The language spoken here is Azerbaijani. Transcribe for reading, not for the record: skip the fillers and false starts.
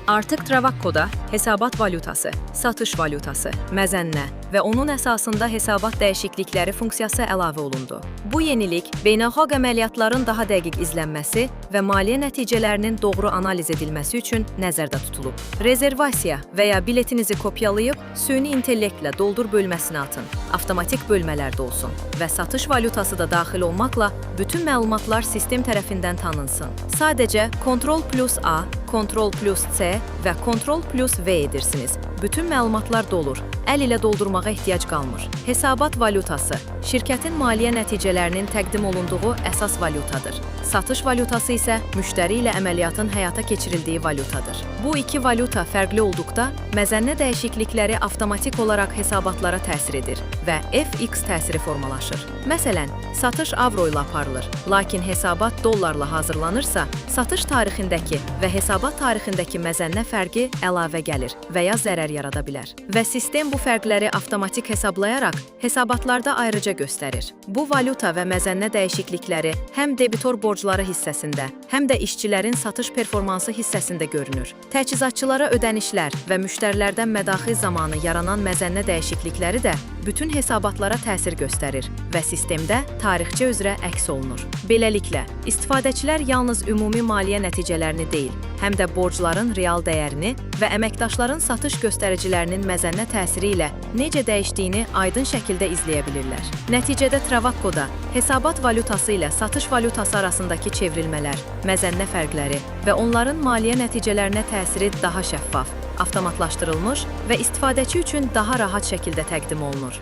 Artıq Travakkoda hesabat valyutası, satış valyutası, məzənnə və onun əsasında hesabat dəyişiklikləri funksiyası əlavə olundu. Bu yenilik beynəlxalq əməliyyatların daha dəqiq izlənməsi və maliyyə nəticələrinin doğru analiz edilməsi üçün nəzərdə tutulub. Rezervasiya və ya biletinizi kopyalayıb süni intellektlə doldur bölməsinə atın, avtomatik bölmələrdə olsun və satış valyutası da daxil olmaqla bütün məlumatlar sistem tərəfindən tanınsın. Sadəcə Ctrl+A, Ctrl+C və Ctrl+V edirsiniz. Bütün məlumatlar dolur. Əl ilə doldurmağa ehtiyac qalmır. Hesabat valyutası şirkətin maliyyə nəticələrinin təqdim olunduğu əsas valyutadır. Satış valyutası isə müştəri ilə əməliyyatın həyata keçirildiyi valyutadır. Bu iki valyuta fərqli olduqda məzənnə dəyişiklikləri avtomatik olaraq hesabatlara təsir edir və FX təsiri formalaşır. Məsələn, satış avro ilə aparılır, lakin hesabat dollarla hazırlanırsa, satış tarixindəki və hesabat tarixindəki məzənnə fərqi əlavə gəlir və ya zərər yarada bilər. Və sistem bu fərqləri avtomatik hesablayaraq hesabatlarda ayrıca göstərir. Bu valyuta və məzənnə dəyişiklikləri həm debitor borcları hissəsində, həm də işçilərin satış performansı hissəsində görünür. Təchizatçılara ödənişlər və müştərilərdən mədaxil zamanı yaranan məzənnə dəyişiklikləri də bütün hesabatlara təsir göstərir və sistemdə tarixçə üzrə əks olunur. Beləliklə, istifadəçilər yalnız ümumi maliyyə nəticələrini deyil, həm də borcların real dəyərini və əməkdaşların satış göstəricilərinin məzənnə təsiri ilə necə dəyişdiyini aydın şəkildə izləyə bilirlər. Nəticədə Travakkoda hesabat valyutası ilə satış valyutası arasındakı çevrilmələr, məzənnə fərqləri və onların maliyyə nəticələrinə təsiri daha şəffaf, avtomatlaşdırılmış və istifadəçi üçün daha rahat şəkildə təqdim olunur.